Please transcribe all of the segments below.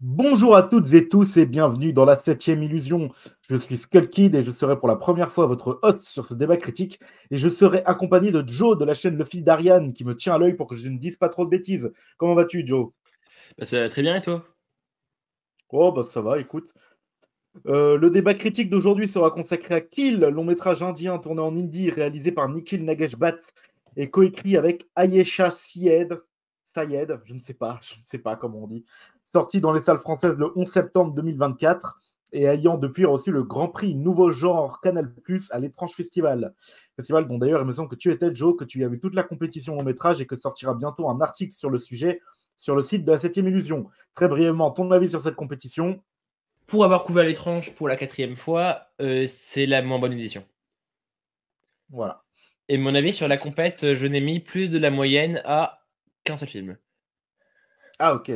Bonjour à toutes et tous et bienvenue dans la 7e illusion. Je suis Skullkid et je serai pour la première fois votre host sur ce débat critique et je serai accompagné de Joe de la chaîne Le Fil d'Ariane qui me tient à l'œil pour que je ne dise pas trop de bêtises. Comment vas-tu, Joe? Bah, ça va très bien et toi? Oh, bah ça va, écoute. Le débat critique d'aujourd'hui sera consacré à Kill, long métrage indien tourné en Indie réalisé par Nikhil Nagesh et coécrit avec Ayesha Syed, je ne sais pas comment on dit, sorti dans les salles françaises le 11 septembre 2024 et ayant depuis reçu le Grand Prix Nouveau Genre Canal+ à l'Étrange Festival. Festival dont d'ailleurs il me semble que tu étais, Joe, que tu as vu toute la compétition long métrage et que sortira bientôt un article sur le sujet sur le site de la 7e illusion. Très brièvement, ton avis sur cette compétition? Pour avoir couvert l'étrange pour la 4e fois, c'est la moins bonne édition. Voilà. Et mon avis sur la compète, je n'ai mis plus de la moyenne à qu'un seul film. Ah, ok.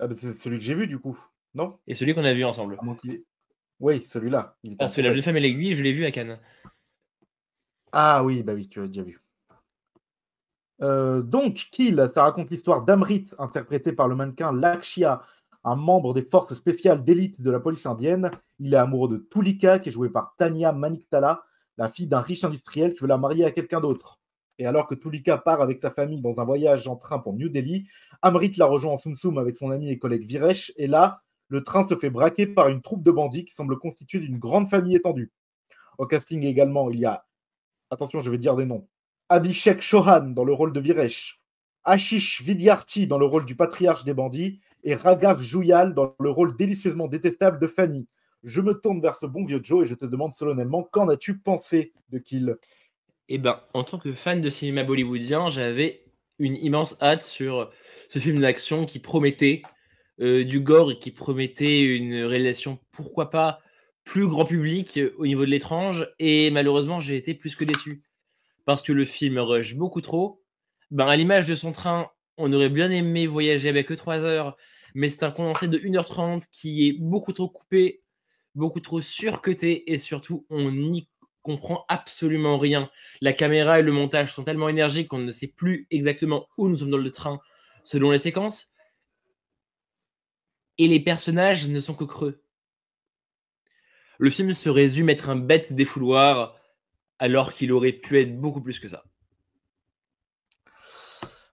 Ah, bah, c'est celui que j'ai vu, du coup. Non? Et celui qu'on a vu ensemble. À moins Oui, celui-là. Il était en Parce que La Jeune compète. Femme et l'Aiguille, je l'ai vu à Cannes. Ah oui, bah oui, tu as déjà vu. Donc, Kill, ça raconte l'histoire d'Amrit, interprété par le mannequin Lakshya, un membre des forces spéciales d'élite de la police indienne. Il est amoureux de Tulika, qui est jouée par Tanya Maniktala, la fille d'un riche industriel qui veut la marier à quelqu'un d'autre. Et alors que Tulika part avec sa famille dans un voyage en train pour New Delhi, Amrit la rejoint en Tsum Tsum avec son ami et collègue Viresh, et là, le train se fait braquer par une troupe de bandits qui semble constituée d'une grande famille étendue. Au casting également, il y a, attention, je vais dire des noms, Abhishek Chauhan dans le rôle de Viresh, Ashish Vidyarthi dans le rôle du patriarche des bandits, et Raghav Juyal dans le rôle délicieusement détestable de Fanny. Je me tourne vers ce bon vieux Joe et je te demande solennellement, qu'en as-tu pensé de Kill? Et ben, en tant que fan de cinéma bollywoodien, j'avais une immense hâte sur ce film d'action qui promettait du gore et qui promettait une réalisation, pourquoi pas, plus grand public au niveau de l'étrange. Et malheureusement, j'ai été plus que déçu. Parce que le film rush beaucoup trop. Ben, à l'image de son train, on aurait bien aimé voyager avec eux 3 heures, mais c'est un condensé de 1h30 qui est beaucoup trop coupé, beaucoup trop surcuté, et surtout, on n'y comprend absolument rien. La caméra et le montage sont tellement énergiques qu'on ne sait plus exactement où nous sommes dans le train selon les séquences, et les personnages ne sont que creux. Le film se résume à être un bête défouloir, alors qu'il aurait pu être beaucoup plus que ça.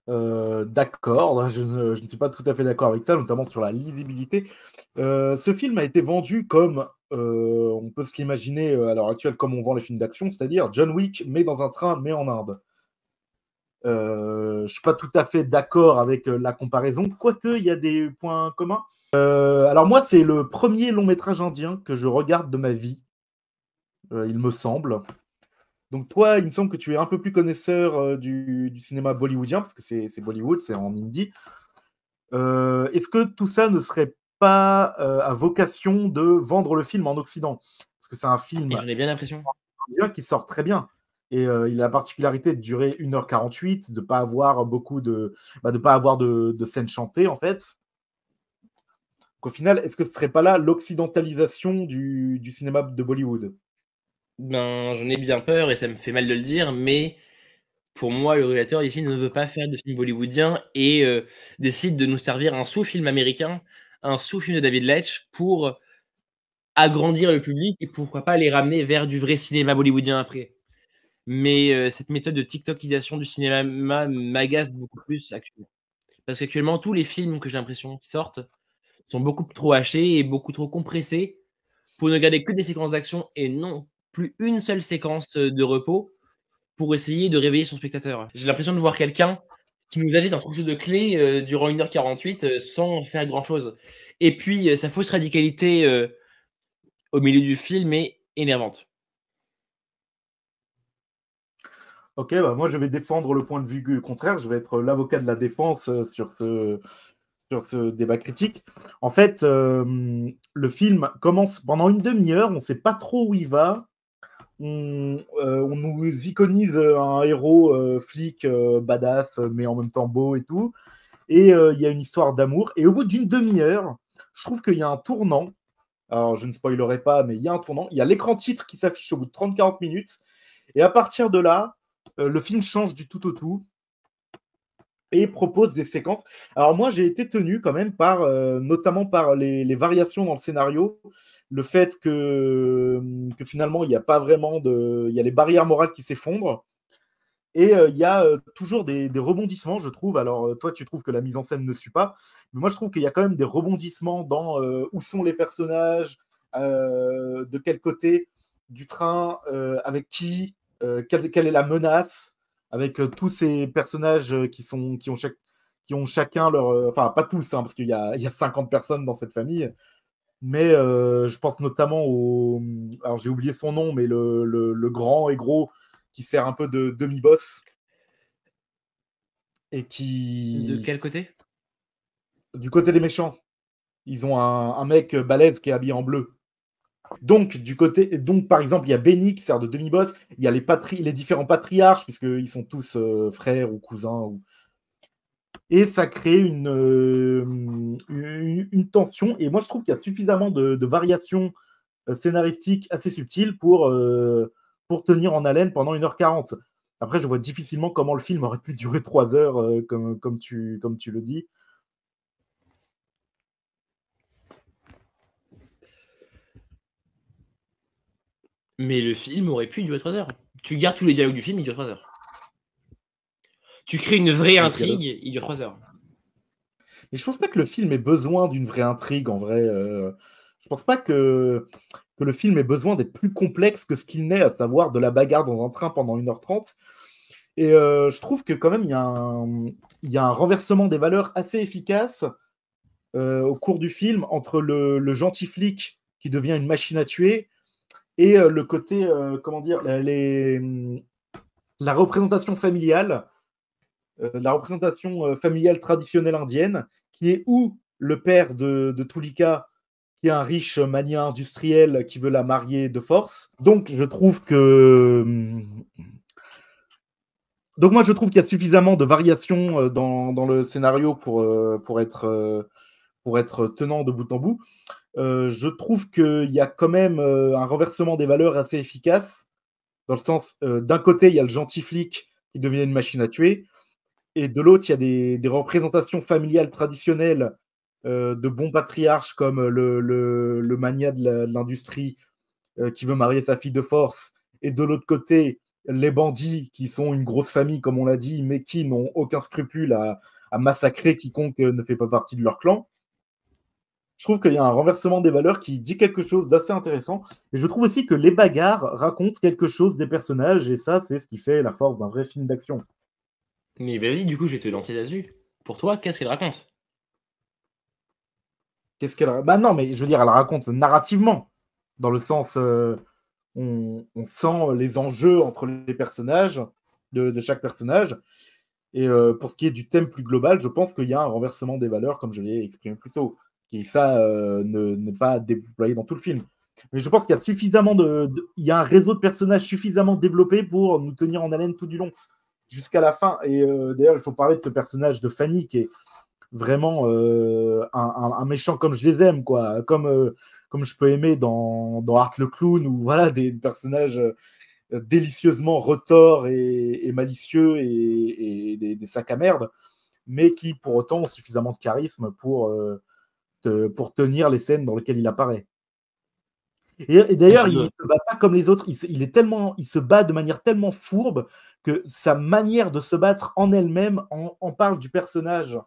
D'accord, je ne suis pas tout à fait d'accord avec ça, notamment sur la lisibilité. Ce film a été vendu comme, on peut se l'imaginer à l'heure actuelle, comme on vend les films d'action, c'est-à-dire John Wick, mais dans un train, mais en Inde. Je ne suis pas tout à fait d'accord avec la comparaison, quoique il y a des points communs. Alors moi, c'est le premier long métrage indien que je regarde de ma vie, il me semble. Donc toi, il me semble que tu es un peu plus connaisseur du cinéma bollywoodien, parce que c'est Bollywood, c'est en hindi. Est-ce que tout ça ne serait pas à vocation de vendre le film en Occident? Parce que c'est un Et film j'en ai bien l'impression. indien qui sort très bien. Et il a la particularité de durer 1h48, de ne pas avoir de pas avoir de scènes chantées, en fait. Qu'au final, est-ce que ce serait pas là l'occidentalisation du cinéma de Bollywood? Ben, j'en ai bien peur et ça me fait mal de le dire, mais pour moi, le réalisateur ici ne veut pas faire de film bollywoodien et décide de nous servir un sous-film américain, un sous-film de David Leitch pour agrandir le public et pourquoi pas les ramener vers du vrai cinéma bollywoodien après. Mais cette méthode de TikTokisation du cinéma m'agace beaucoup plus actuellement. Parce qu'actuellement, tous les films que j'ai l'impression qui sortent sont beaucoup trop hachés et beaucoup trop compressés pour ne garder que des séquences d'action et non plus une seule séquence de repos pour essayer de réveiller son spectateur. J'ai l'impression de voir quelqu'un qui nous agite un trousseau de clés durant 1h48 sans faire grand chose. Et puis, sa fausse radicalité au milieu du film est énervante. Ok, bah moi je vais défendre le point de vue contraire, je vais être l'avocat de la défense sur ce débat critique. En fait, le film commence pendant une demi-heure, on ne sait pas trop où il va. On nous iconise un héros flic badass, mais en même temps beau et tout. Et il y a une histoire d'amour. Et au bout d'une demi-heure, je trouve qu'il y a un tournant. Alors, je ne spoilerai pas, mais il y a un tournant. Il y a l'écran titre qui s'affiche au bout de 30-40 minutes. Et à partir de là, le film change du tout au tout. et propose des séquences. Alors moi, j'ai été tenu quand même par, notamment par les variations dans le scénario, le fait que finalement, il n'y a pas vraiment de... Il y a les barrières morales qui s'effondrent, et il y a toujours des rebondissements, je trouve. Alors, toi, tu trouves que la mise en scène ne suit pas, mais moi, je trouve qu'il y a quand même des rebondissements dans où sont les personnages, de quel côté du train, avec qui, quelle est la menace, avec tous ces personnages qui ont chacun leur... Enfin, pas tous, hein, parce qu'il y a 50 personnes dans cette famille, mais je pense notamment au... Alors, j'ai oublié son nom, mais le grand et gros qui sert un peu de demi-boss et De qui... quel côté? Du côté des méchants, ils ont un mec balèze qui est habillé en bleu. Donc, par exemple, il y a Benny qui sert de demi-boss, il y a les différents patriarches, puisqu'ils sont tous frères ou cousins. Et ça crée une tension. Et moi, je trouve qu'il y a suffisamment de variations scénaristiques assez subtiles pour tenir en haleine pendant 1h40. Après, je vois difficilement comment le film aurait pu durer 3 heures, comme tu le dis. Mais le film aurait pu durer 3 heures. Tu gardes tous les dialogues du film, il dure 3 heures. Tu crées une vraie intrigue, il dure 3 heures. Mais je pense pas que le film ait besoin d'une vraie intrigue, en vrai. Je pense pas que le film ait besoin d'être plus complexe que ce qu'il n'est, à savoir de la bagarre dans un train pendant 1h30. Et je trouve que quand même, il y a un renversement des valeurs assez efficace au cours du film entre le gentil flic qui devient une machine à tuer et le côté, comment dire, la représentation familiale, traditionnelle indienne, qui est où le père de Tulika, qui est un riche magnat industriel qui veut la marier de force. Donc moi, je trouve qu'il y a suffisamment de variations dans le scénario pour être tenant de bout en bout. Je trouve qu'il y a quand même un renversement des valeurs assez efficace, dans le sens, d'un côté, il y a le gentil flic qui devient une machine à tuer, et de l'autre, il y a des représentations familiales traditionnelles de bons patriarches comme le magnat de l'industrie qui veut marier sa fille de force, et de l'autre côté, les bandits qui sont une grosse famille, comme on l'a dit, mais qui n'ont aucun scrupule à massacrer quiconque ne fait pas partie de leur clan. Je trouve qu'il y a un renversement des valeurs qui dit quelque chose d'assez intéressant. Et je trouve aussi que les bagarres racontent quelque chose des personnages, et ça, c'est ce qui fait la force d'un vrai film d'action. Mais vas-y, du coup, je vais te lancer là-dessus. Pour toi, qu'est-ce qu'elle raconte? Qu'est-ce qu'elle... Bah non, mais je veux dire, elle raconte narrativement, dans le sens, on sent les enjeux entre les personnages, de chaque personnage. Et pour ce qui est du thème plus global, je pense qu'il y a un renversement des valeurs, comme je l'ai exprimé plus tôt. Et ça n'est pas déployé dans tout le film. Mais je pense qu'il y a suffisamment il y a un réseau de personnages suffisamment développé pour nous tenir en haleine tout du long, jusqu'à la fin. Et d'ailleurs, il faut parler de ce personnage de Fanny, qui est vraiment un méchant comme je les aime, quoi. Comme je peux aimer dans Art le Clown, ou voilà, des personnages délicieusement retors et malicieux et des sacs à merde, mais qui pour autant ont suffisamment de charisme pour tenir les scènes dans lesquelles il apparaît. Et d'ailleurs, il ne se bat pas comme les autres, il se bat de manière tellement fourbe que sa manière de se battre en elle-même en parle du personnage,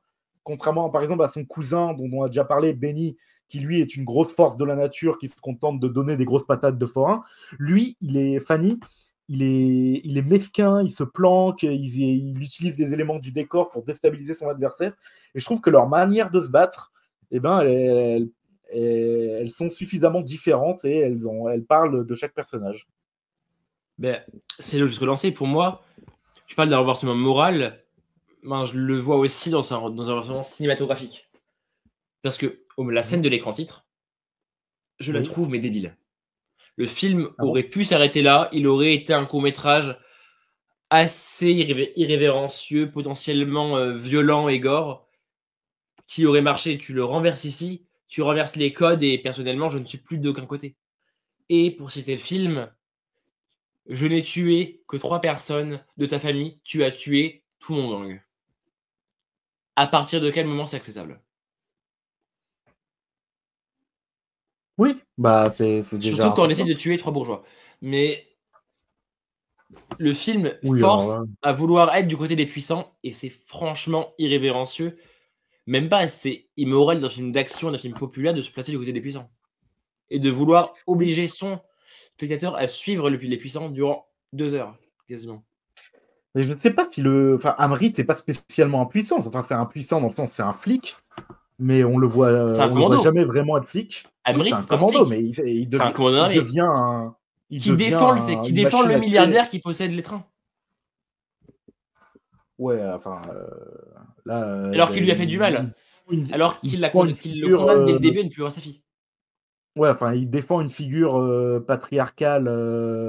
contrairement par exemple à son cousin dont on a déjà parlé, Benny, qui lui est une grosse force de la nature qui se contente de donner des grosses patates de forain. Lui, Fanny, il est mesquin, il se planque, il utilise des éléments du décor pour déstabiliser son adversaire. Et je trouve que leur manière de se battre, eh ben, elles sont suffisamment différentes et elles parlent de chaque personnage. Ben, c'est là où je suis relancé. Pour moi, tu parles d'un renversement moral. Ben, je le vois aussi dans un renversement cinématographique. Parce que la scène de l'écran titre, je la trouve mais débile. Le film aurait pu s'arrêter là. Il aurait été un court-métrage assez irrévérencieux, potentiellement violent et gore, qui aurait marché. Tu le renverses ici, tu renverses les codes et personnellement, je ne suis plus d'aucun côté. Et pour citer le film, je n'ai tué que 3 personnes de ta famille, tu as tué tout mon gang. à partir de quel moment c'est acceptable? Oui, bah c'est déjà Surtout quand on essaie important. de tuer 3 bourgeois. Mais le film Oui, alors force là, à vouloir être du côté des puissants et c'est franchement irrévérencieux. Même pas, c'est immoral dans un film d'action, d'un film populaire de se placer du côté des puissants et de vouloir oui. obliger son spectateur à suivre les puissants durant 2 heures, quasiment. Mais je ne sais pas si enfin, Hamrit, c'est pas spécialement impuissant. Enfin, c'est impuissant dans le sens, c'est un flic, mais C'est un on le voit commando. jamais vraiment être flic. Oui, c'est Hamrit, un c'est pas un commando, flic. mais C'est un commando il d'armée devient un, il qui devient défend qui une défend machine le à tuer. milliardaire qui possède les trains. Ouais, enfin, là, Alors qu'il lui a fait du mal. Alors il défend une qu'il le figure, condamne dès le début à ne plus voir sa fille. ouais, enfin, il défend une figure patriarcale,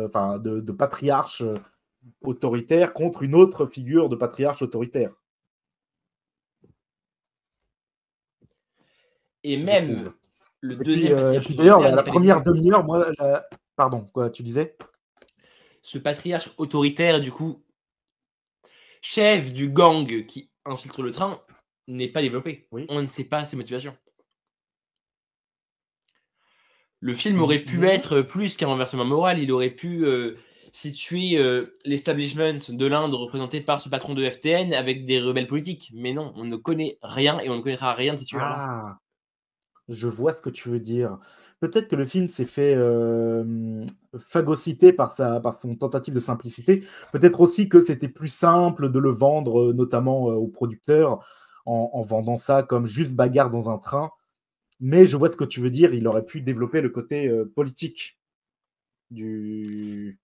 enfin, de patriarche autoritaire contre une autre figure de patriarche autoritaire, Et je même trouve. le Et deuxième patriarche puis d'ailleurs, autoritaire la n'est pas première légitime. demi-heure, moi, pardon, quoi, tu disais? Ce patriarche autoritaire, du coup, chef du gang qui infiltre le train, n'est pas développé. Oui. On ne sait pas ses motivations. Le film Mmh, aurait pu non. être plus qu'un renversement moral, il aurait pu situer l'establishment de l'Inde représenté par ce patron de FTN avec des rebelles politiques. Mais non, on ne connaît rien et on ne connaîtra rien de ces tueurs-là. Ah! Je vois ce que tu veux dire. Peut-être que le film s'est fait, phagocyter par son tentative de simplicité. Peut-être aussi que c'était plus simple de le vendre, notamment, aux producteurs en vendant ça comme juste bagarre dans un train. Mais je vois ce que tu veux dire, il aurait pu développer le côté, politique du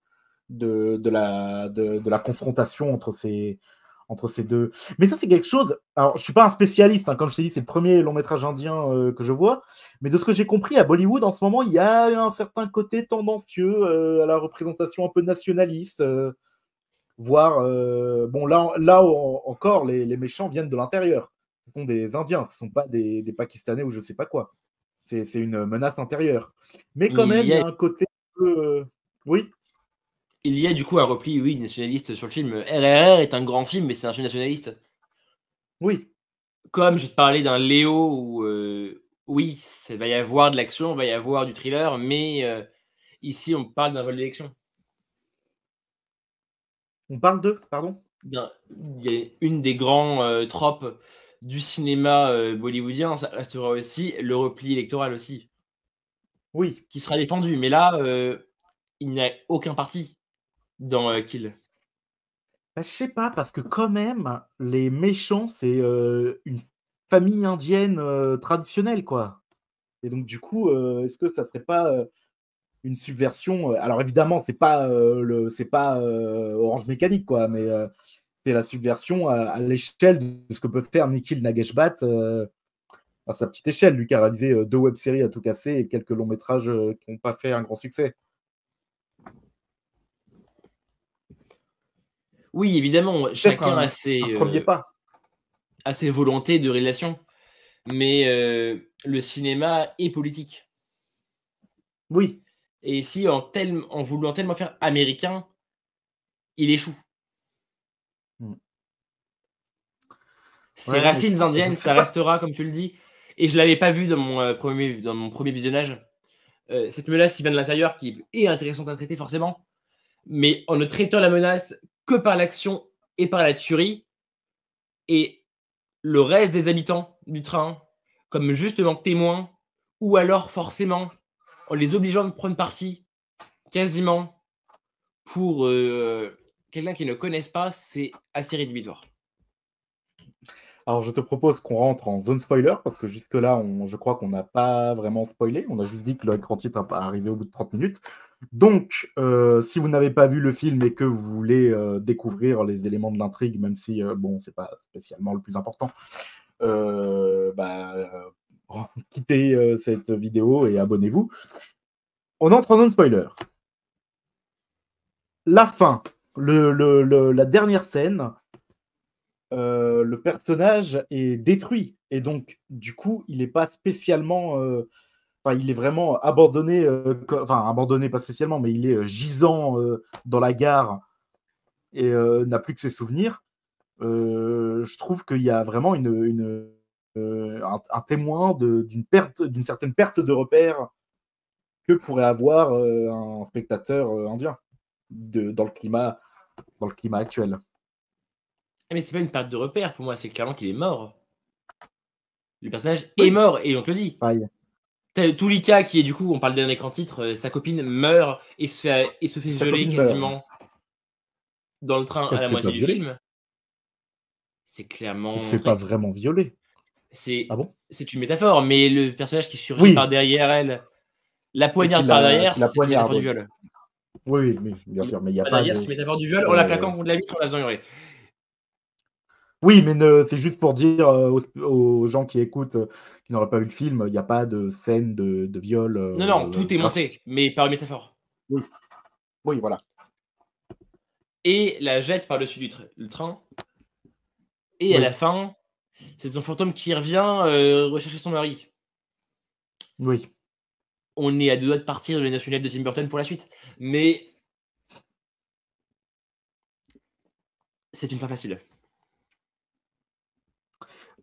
de la confrontation entre ces deux. Mais ça, c'est quelque chose. Alors, je suis pas un spécialiste, hein, comme je t'ai dit, c'est le premier long métrage indien que je vois. Mais de ce que j'ai compris, à Bollywood, en ce moment, il y a un certain côté tendancieux à la représentation un peu nationaliste. Voire, bon, encore, les méchants viennent de l'intérieur. Ce sont des Indiens, ce ne sont pas des Pakistanais ou je sais pas quoi. C'est une menace intérieure. Mais Mais quand même, il y a un côté un peu. Oui, il y a du coup un repli, oui, nationaliste sur le film. RRR est un grand film, mais c'est un film nationaliste. oui. Comme je te parlais d'un Léo où, oui, il va y avoir de l'action, il va y avoir du thriller, mais ici, on parle d'un vol d'élection. On parle d'eux, pardon? Il y a une des grands tropes du cinéma bollywoodien, ça restera aussi le repli électoral aussi, Oui. qui sera défendu. Mais là, il n'y a aucun parti dans Kill. Bah, je sais pas, parce que quand même, les méchants, c'est, une famille indienne, traditionnelle, quoi. Et donc du coup, est-ce que ça serait pas, une subversion, alors évidemment, c'est pas, Orange Mécanique, quoi, mais, c'est la subversion à l'échelle de ce que peut faire Nikhil Nageshat, à sa petite échelle. Lui qui a réalisé, 2 web-séries à tout casser et quelques longs métrages, qui n'ont pas fait un grand succès. Oui, évidemment, Peut-être chacun un 1er pas. a ses volontés de réalisation, mais le cinéma est politique. Oui. Et si en voulant tellement faire américain, il échoue. Mmh. Ses Ouais, mais racines je indiennes, sais ça pas. restera, comme tu le dis. Et je l'avais pas vu dans mon premier visionnage. Cette menace qui vient de l'intérieur, qui est intéressante à traiter forcément, mais en ne traitant la menace que par l'action et par la tuerie, et le reste des habitants du train comme justement témoins, ou alors forcément en les obligeant de prendre parti quasiment pour quelqu'un qu'ils ne connaissent pas, c'est assez rédhibitoire. Alors, je te propose qu'on rentre en zone spoiler parce que jusque-là, je crois qu'on n'a pas vraiment spoilé. On a juste dit que le grand titre est arrivé au bout de 30 minutes. Donc, si vous n'avez pas vu le film et que vous voulez découvrir les éléments de l'intrigue, même si, bon, c'est pas spécialement le plus important, bah, quittez cette vidéo et abonnez-vous. On entre en zone spoiler. La fin, la dernière scène, le personnage est détruit et donc du coup, il est pas spécialement, enfin, il est vraiment abandonné, enfin abandonné pas spécialement, mais il est, gisant, dans la gare et n'a plus que ses souvenirs. je trouve qu'il y a vraiment un témoin d'une certaine perte de repère que pourrait avoir un spectateur indien dans le climat actuel. Ah, mais c'est pas une perte de repère pour moi, c'est clairement qu'il est mort. Le personnage est Oui, mort et on te le dit. pareil. T'as Tulika qui est du coup, on parle d'un écran titre, sa copine meurt et se fait Sa violer copine meurt. quasiment dans le train à Elle la se fait pas moitié du violer. film. C'est clairement Elle se fait pas montré. vraiment violer. Ah C'est bon? c'est une métaphore, mais le personnage qui surgit par Oui, derrière elle, la et poignarde par derrière, qui la c'est une métaphore du poignarde. viol. Oui, oui, bien sûr, mais il n'y a Par pas derrière, c'est une métaphore du viol en la de- plaquant contre la vitre en la faisant hurler. Oui, mais c'est juste pour dire aux gens qui écoutent, qui n'auraient pas vu le film, il n'y a pas de scène de viol Non, non, tout est montré, graphique. mais par métaphore. Oui, oui, voilà. Et la jette par-dessus le train. Et à la Oui, fin, c'est son fantôme qui revient rechercher son mari. oui. On est à 2 doigts de partir de Les 9 lunettes de Tim Burton pour la suite. Mais c'est une fin facile.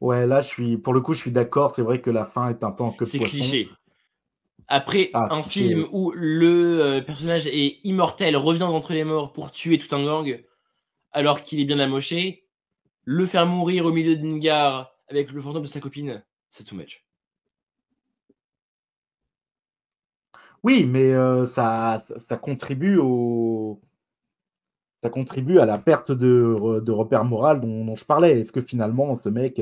Ouais, là, pour le coup, je suis d'accord. C'est vrai que la fin est un peu en queue de C'est poisson. cliché. Après Ah, un cliché, oui. film où le personnage est immortel, revient d'entre les morts pour tuer tout un gang, alors qu'il est bien amoché, le faire mourir au milieu d'une gare avec le fantôme de sa copine, c'est too much. Oui, mais ça contribue à la perte de repère moral dont je parlais. Est-ce que finalement, ce mec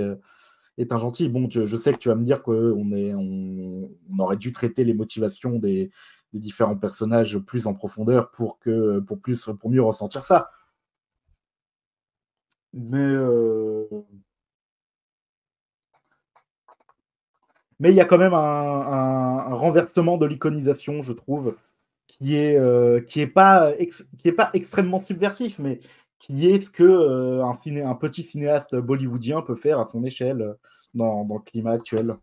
est un gentil? Bon, je sais que tu vas me dire qu'on aurait dû traiter les motivations des différents personnages plus en profondeur pour mieux ressentir ça. Mais il y a quand même un renversement de l'iconisation, je trouve, qui est pas extrêmement subversif, mais qui est ce que un petit cinéaste bollywoodien peut faire à son échelle dans le climat actuel.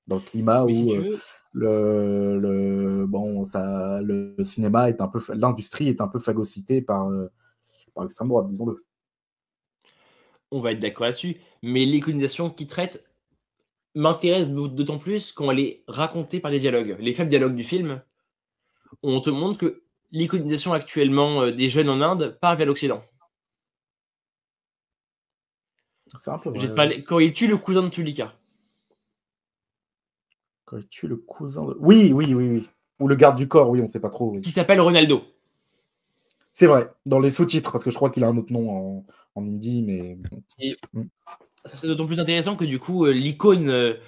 Dans le climat Mais si où tu veux, le cinéma est un peu, l'industrie est un peu phagocytée par l'extrême droite, disons-le. on va être d'accord là-dessus, mais l'iconisation qui traite m'intéresse d'autant plus quand elle est racontée par les dialogues. Les faibles dialogues du film, on te montre que l'iconisation actuellement des jeunes en Inde part vers l'Occident. C'est un peu Je vais vrai, te ouais. parler, quand il tue le cousin de Tulika, Quand il tue le cousin de... Oui, oui, oui, oui. Ou le garde du corps, oui, on sait pas trop, oui. qui s'appelle Ronaldo. C'est vrai, dans les sous-titres, parce que je crois qu'il a un autre nom en hindi, mais... Et Mm. ça serait d'autant plus intéressant que du coup, l'icône de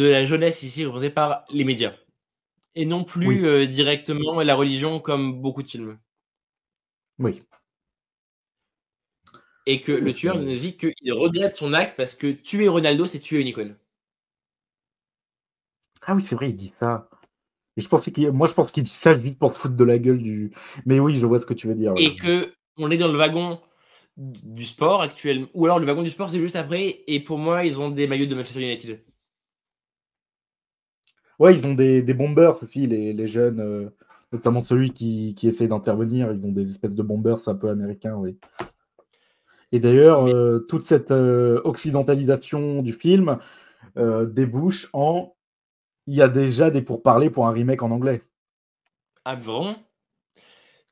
la jeunesse ici est représentée par les médias. Et non plus Oui, directement la religion comme beaucoup de films. oui. Et que Oui, le tueur ne dit qu'il regrette son acte parce que tuer Ronaldo, c'est tuer une icône. Ah oui, c'est vrai, il dit ça. Et moi, je pense qu'il dit ça juste pour se foutre de la gueule du... Mais oui, je vois ce que tu veux dire, oui. Et que on est dans le wagon du sport actuellement. Ou alors le wagon du sport, c'est juste après. Et pour moi, ils ont des maillots de Manchester United. Ouais, ils ont des bombers aussi, les jeunes, notamment celui qui essaie d'intervenir, ils ont des espèces de bombers un peu américains, oui. Et d'ailleurs, Mais toute cette occidentalisation du film débouche en... Il y a déjà des pourparlers pour un remake en anglais. ah, vraiment?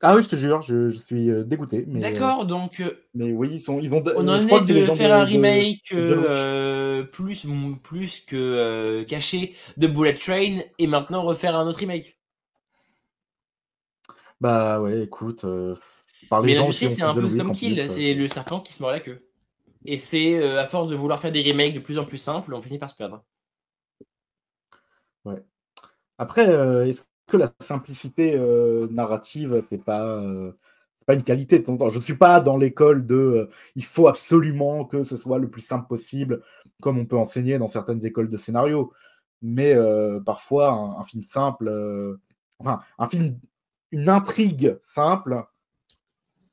Ah oui, je te jure, je suis dégoûté, D'accord, donc mais oui, on je en crois est que c'est les de gens faire un de remake John Wick. plus que caché de Bullet Train et maintenant refaire un autre remake. Bah ouais, écoute, par les Mais gens qui l'industrie, ont c'est fait un John peu Wick comme en Kill, plus, c'est le serpent qui se mord la queue. Et c'est à force de vouloir faire des remakes de plus en plus simples, on finit par se perdre. ouais. Après, est-ce que la simplicité narrative, c'est pas une qualité de temps en temps? Je suis pas dans l'école de, il faut absolument que ce soit le plus simple possible, comme on peut enseigner dans certaines écoles de scénario. Mais parfois, un film simple, enfin, une intrigue simple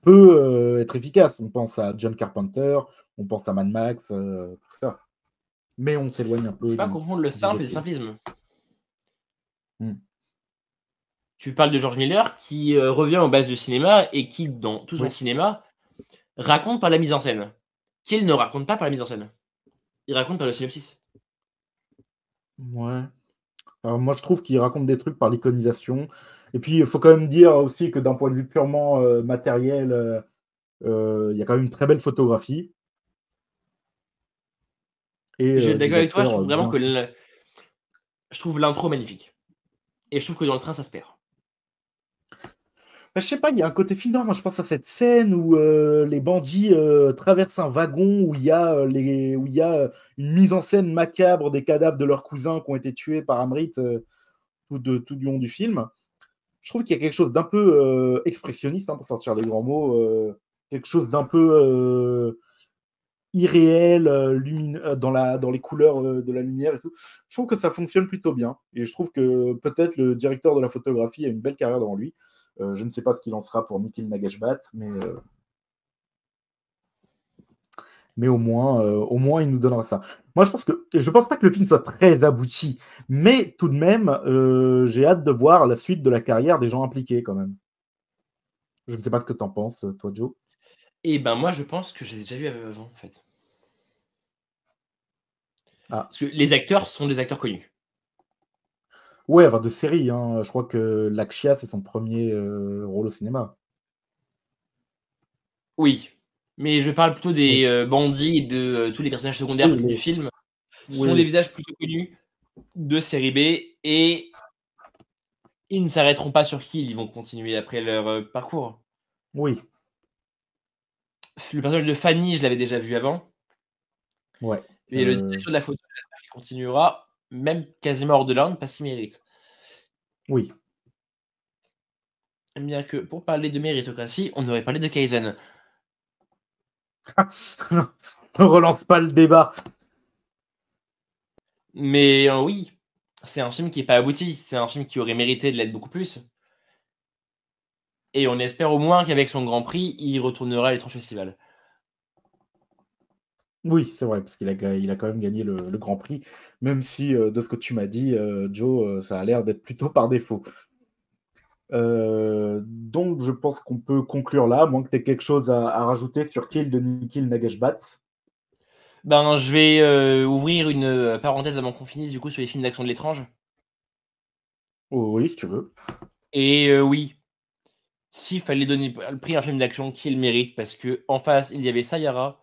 peut être efficace. On pense à John Carpenter, on pense à Mad Max, tout ça. Mais on s'éloigne un Faut peu pas confondre le du simple et le véhicule. simplisme. Mm. Tu parles de George Miller qui revient aux bases du cinéma et qui, dans tout son Oui, cinéma, raconte par la mise en scène. qu'il ne raconte pas par la mise en scène. Il raconte par le synopsis. Ouais. Alors moi, je trouve qu'il raconte des trucs par l'iconisation. Et puis, il faut quand même dire aussi que d'un point de vue purement matériel, il y a quand même une très belle photographie et Je vais être d'accord des avec toi, je acteurs trouve vraiment bien. que je trouve l'intro magnifique. Et je trouve que dans le train, ça se perd. Bah, je sais pas, il y a un côté film moi je pense à cette scène où les bandits traversent un wagon où il y a, où il y a une mise en scène macabre des cadavres de leurs cousins qui ont été tués par Amrit tout du long du film. Je trouve qu'il y a quelque chose d'un peu expressionniste, hein, pour sortir les grands mots, quelque chose d'un peu irréel, lumineux, dans les couleurs de la lumière et tout. Je trouve que ça fonctionne plutôt bien. Et je trouve que peut-être le directeur de la photographie a une belle carrière devant lui. Je ne sais pas ce qu'il en sera pour Nikhil Nagashbat, mais au moins, il nous donnera ça. Moi, je pense pas que le film soit très abouti, mais tout de même, j'ai hâte de voir la suite de la carrière des gens impliqués quand même. Je ne sais pas ce que tu en penses, toi, Joe. Et ben moi, je pense que je les ai déjà vus avant, en fait. Ah, Parce que les acteurs sont des acteurs connus. ouais, enfin de série, hein. Je crois que Lakshya, c'est son premier rôle au cinéma. Oui, mais je parle plutôt Oui, des bandits et de tous les personnages secondaires oui, du film. oui, Sont des oui. visages plutôt connus de série B et ils ne s'arrêteront pas sur Kill, ils vont continuer après leur parcours. Oui, Le personnage de Fanny, je l'avais déjà vu avant. ouais. Et le directeur de la photo, j'espère qu'il continuera, même quasiment hors de l'ordre, parce qu'il mérite. Oui. Bien que pour parler de méritocratie, on aurait parlé de Kaizen. Ne relance pas le débat. Mais oui, c'est un film qui n'est pas abouti. C'est un film qui aurait mérité de l'être beaucoup plus. Et on espère au moins qu'avec son Grand Prix, il retournera à l'étrange festival. Oui, c'est vrai, parce il a quand même gagné le Grand Prix, même si, de ce que tu m'as dit, Joe, ça a l'air d'être plutôt par défaut. Donc je pense qu'on peut conclure là, à moins que tu aies quelque chose à rajouter sur Kill de Nikhil Nagashbat. Ben, je vais ouvrir une parenthèse avant qu'on finisse du coup sur les films d'action de l'étrange. Oh, oui, si tu veux. Et oui, s'il fallait donner le prix à un film d'action qui le mérite, parce que en face, il y avait Sayara,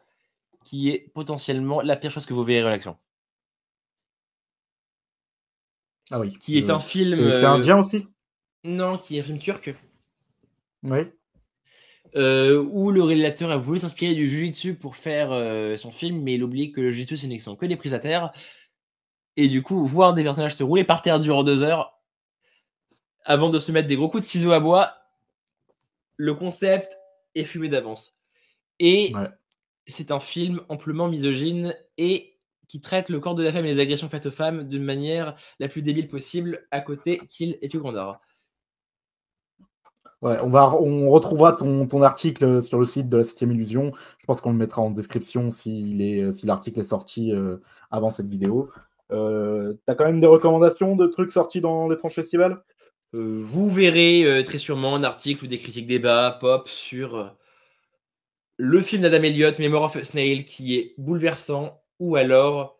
qui est potentiellement la pire chose que vous verrez en action. Ah oui. Qui est un film... C'est indien aussi? non, qui est un film turc. Oui. Où le réalisateur a voulu s'inspirer du Jiu-Jitsu pour faire son film, mais il oublie que le Jiu-Jitsu, ce n'est que des prises à terre. Et du coup, voir des personnages se rouler par terre durant 2 heures, avant de se mettre des gros coups de ciseaux à bois, le concept est fumé d'avance. Et Ouais. c'est un film amplement misogyne et qui traite le corps de la femme et les agressions faites aux femmes d'une manière la plus débile possible, à côté Kill et Ugandara. Ouais, on retrouvera ton article sur le site de la 7ème Illusion. Je pense qu'on le mettra en description si l'article est sorti avant cette vidéo. T'as quand même des recommandations de trucs sortis dans l'étrange festival? Vous verrez très sûrement un article ou des critiques débats pop sur le film d'Adam Elliott, Memoir of a Snail, qui est bouleversant, ou alors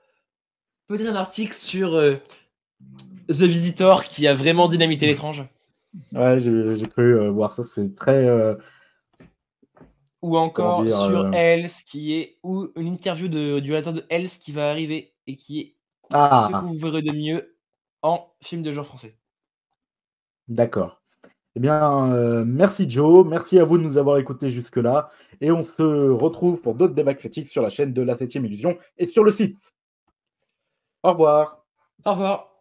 peut-être un article sur The Visitor qui a vraiment dynamité l'étrange. Ouais, j'ai cru voir ça. C'est très. Ou Comment encore dire sur Hells, ou une interview du réalisateur de Hells qui va arriver et qui est ce que Ah, vous verrez de mieux en film de genre français. d'accord. Eh bien, merci Joe. Merci à vous de nous avoir écoutés jusque-là. Et on se retrouve pour d'autres débats critiques sur la chaîne de la 7ème Illusion et sur le site. Au revoir. Au revoir.